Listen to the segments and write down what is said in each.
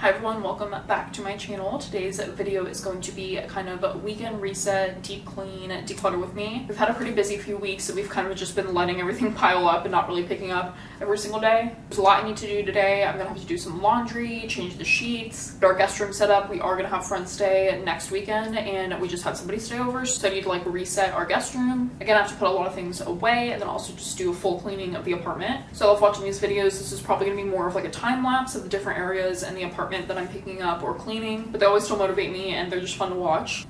Hi everyone, welcome back to my channel. Today's video is going to be a kind of a weekend reset, deep clean, declutter with me. We've had a pretty busy few weeks, so we've kind of just been letting everything pile up and not really picking up every single day. There's a lot I need to do today. I'm gonna have to do some laundry, change the sheets, get our guest room set up. We are gonna have friends stay next weekend, and we just had somebody stay over, so I need to like reset our guest room. Again, I have to put a lot of things away and then also just do a full cleaning of the apartment. So I love watching these videos. This is probably gonna be more of like a time lapse of the different areas in the apartment that I'm picking up or cleaning, but they always still motivate me and they're just fun to watch.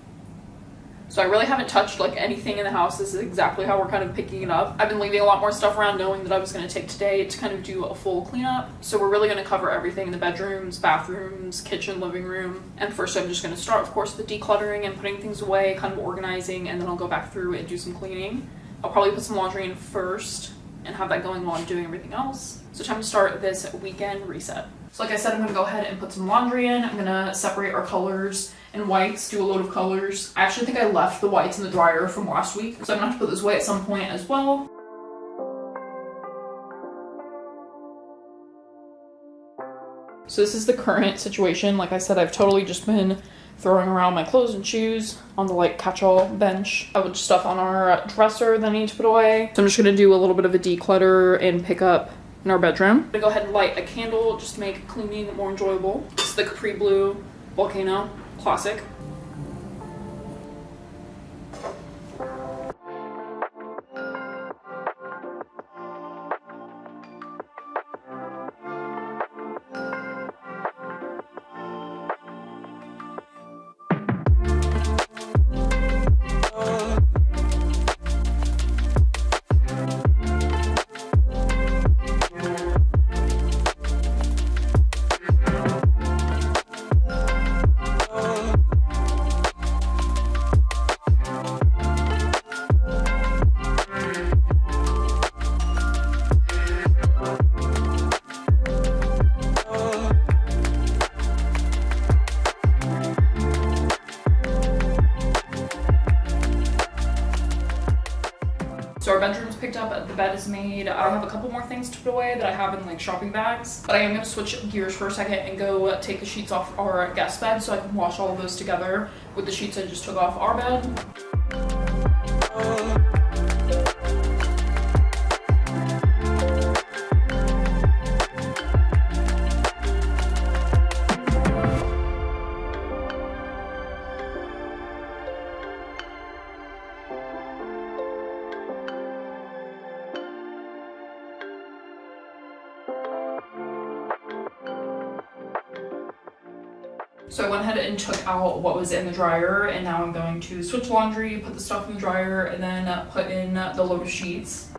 So I really haven't touched like anything in the house. This is exactly how we're kind of picking it up. I've been leaving a lot more stuff around knowing that I was going to take today to kind of do a full cleanup. So we're really going to cover everything in the bedrooms, bathrooms, kitchen, living room. And first I'm just going to start, of course, with decluttering and putting things away, kind of organizing, and then I'll go back through and do some cleaning. I'll probably put some laundry in first and have that going while I'm doing everything else. So time to start this weekend reset. So like I said, I'm gonna go ahead and put some laundry in. I'm gonna separate our colors and whites, do a load of colors. I actually think I left the whites in the dryer from last week, so I'm gonna have to put this away at some point as well. So this is the current situation. Like I said, I've totally just been throwing around my clothes and shoes on the like catch-all bench. I would stuff on our dresser that I need to put away. So I'm just gonna do a little bit of a declutter and pick up in our bedroom. I'm gonna go ahead and light a candle just to make cleaning more enjoyable. This is the Capri Blue Volcano Classic. So our bedroom's picked up, the bed is made. I have a couple more things to put away that I have in like shopping bags, but I am gonna switch gears for a second and go take the sheets off our guest bed so I can wash all of those together with the sheets I just took off our bed. So I went ahead and took out what was in the dryer, and now I'm going to switch laundry, put the stuff in the dryer, and then put in the load of sheets.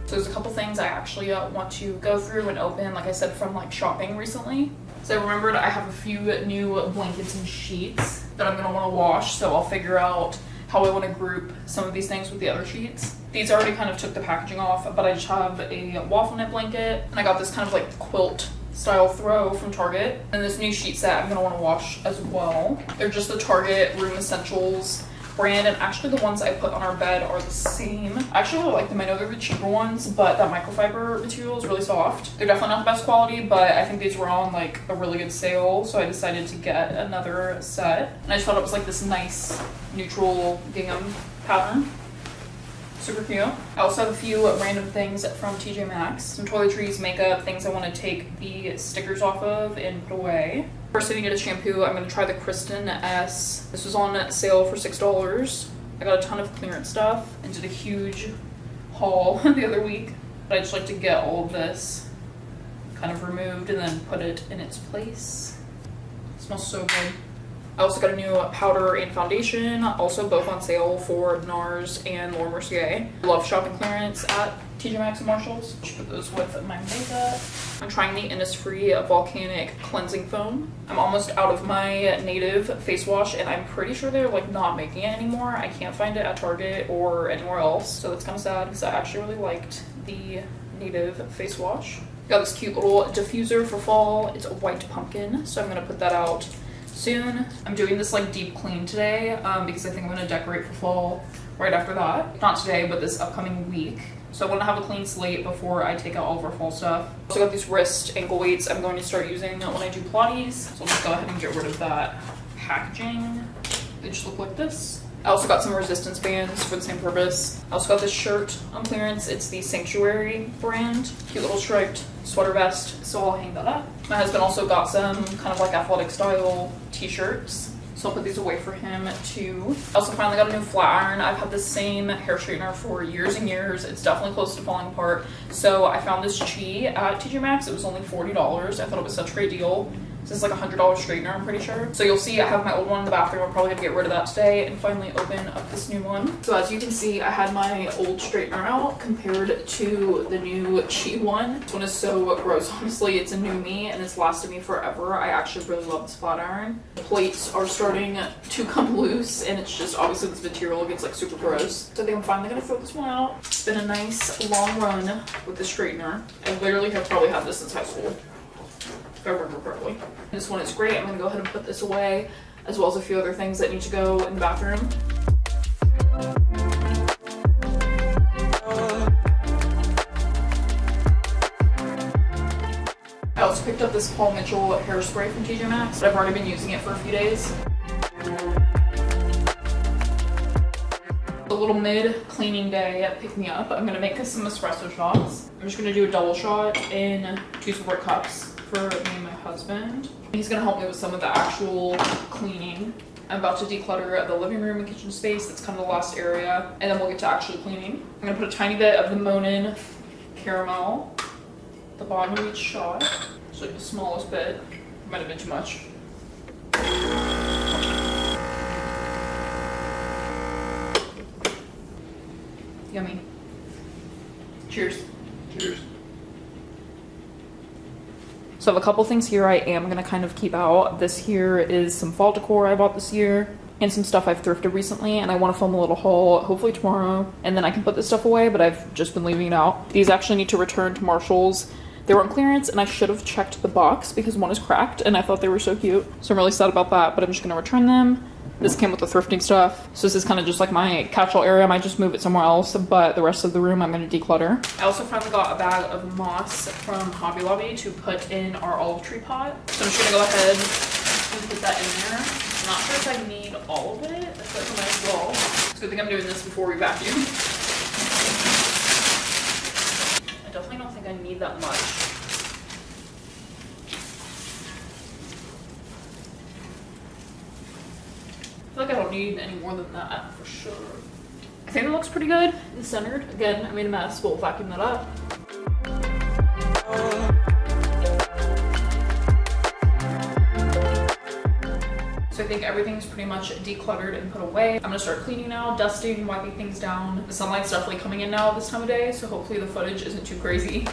So there's a couple things I actually want to go through and open, like I said, from like shopping recently. So I remembered I have a few new blankets and sheets that I'm gonna wanna wash, so I'll figure out how I wanna group some of these things with the other sheets. These already kind of took the packaging off, but I just have a waffle knit blanket, and I got this kind of like quilt style throw from Target. And this new sheet set I'm gonna wanna wash as well. They're just the Target Room Essentials brand, and actually the ones I put on our bed are the same. I actually really like them. I know they're the cheaper ones, but that microfiber material is really soft. They're definitely not the best quality, but I think these were on like a really good sale, so I decided to get another set. And I just thought it was like this nice neutral gingham pattern. Super cute. I also have a few random things from TJ Maxx. Some toiletries, makeup, things I want to take the stickers off of and put away. First I need to get a shampoo. I'm going to try the Kristen S. This was on sale for $6. I got a ton of clearance stuff and did a huge haul the other week. But I just like to get all of this kind of removed and then put it in its place. It smells so good. I also got a new powder and foundation, also both on sale for NARS and Laura Mercier. Love shopping clearance at TJ Maxx and Marshalls. Just put those with my makeup. I'm trying the Innisfree Volcanic Cleansing Foam. I'm almost out of my Native face wash, and I'm pretty sure they're like not making it anymore. I can't find it at Target or anywhere else, so that's kind of sad because I actually really liked the Native face wash. Got this cute little diffuser for fall. It's a white pumpkin, so I'm gonna put that out soon. I'm doing this like deep clean today because I think I'm gonna decorate for fall right after that. Not today, but this upcoming week. So I want to have a clean slate before I take out all of our fall stuff. Also got these wrist ankle weights I'm going to start using when I do Pilates. So I'll just go ahead and get rid of that packaging. They just look like this. I also got some resistance bands for the same purpose. I also got this shirt on clearance. It's the Sanctuary brand. Cute little striped sweater vest, so I'll hang that up. My husband also got some kind of like athletic style t-shirts, so I'll put these away for him too. I also finally got a new flat iron. I've had the same hair straightener for years and years. It's definitely close to falling apart. So I found this Chi at TJ Maxx. It was only $40. I thought it was such a great deal. This is like a $100 straightener, I'm pretty sure. So you'll see I have my old one in the bathroom. I'm probably gonna get rid of that today and finally open up this new one. So as you can see, I had my old straightener out compared to the new Chi one. This one is so gross. Honestly, it's a new me and it's lasted me forever. I actually really love this flat iron. The plates are starting to come loose and it's just obviously this material gets like super gross. So I think I'm finally gonna throw this one out. It's been a nice long run with the straightener. I literally have probably had this since high school, if I remember correctly. This one is great. I'm gonna go ahead and put this away, as well as a few other things that need to go in the bathroom. I also picked up this Paul Mitchell hairspray from TJ Maxx, but I've already been using it for a few days. A little mid-cleaning day pick me up. I'm gonna make us some espresso shots. I'm just gonna do a double shot in 2 separate cups for me and my husband. He's gonna help me with some of the actual cleaning. I'm about to declutter the living room and kitchen space. That's kind of the last area, and then we'll get to actually cleaning. I'm gonna put a tiny bit of the Monin caramel at the bottom of each shot. It's like the smallest bit. Might have been too much. Yummy. Cheers. Cheers. So I have a couple things here I am gonna kind of keep out. This here is some fall decor I bought this year and some stuff I've thrifted recently, and I want to film a little haul hopefully tomorrow, and then I can put this stuff away, but I've just been leaving it out. These actually need to return to Marshalls. They were on clearance and I should have checked the box because one is cracked and I thought they were so cute. So I'm really sad about that, but I'm just gonna return them. This came with the thrifting stuff. So this is kind of just like my catch-all area. I might just move it somewhere else, but the rest of the room I'm gonna declutter. I also finally got a bag of moss from Hobby Lobby to put in our olive tree pot. So I'm just gonna go ahead and put that in there. I'm not sure if I need all of it, but I might as well. It's a good thing I'm doing this before we vacuum. I definitely don't think I need that much. I feel like I don't need any more than that for sure. I think it looks pretty good and centered. Again, I made a mess, we'll vacuum that up. So I think everything's pretty much decluttered and put away. I'm gonna start cleaning now, dusting, wiping things down. The sunlight's definitely coming in now this time of day, so hopefully the footage isn't too crazy.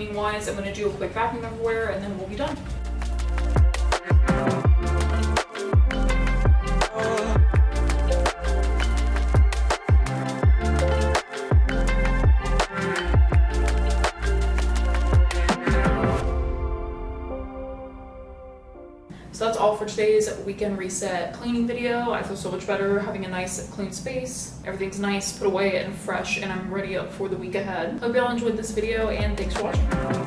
cleaning wise, I'm gonna do a quick vacuum everywhere and then we'll be done. So that's all for today's weekend reset cleaning video. I feel so much better having a nice clean space. Everything's nice, put away and fresh, and I'm ready up for the week ahead. Hope y'all enjoyed this video and thanks for watching.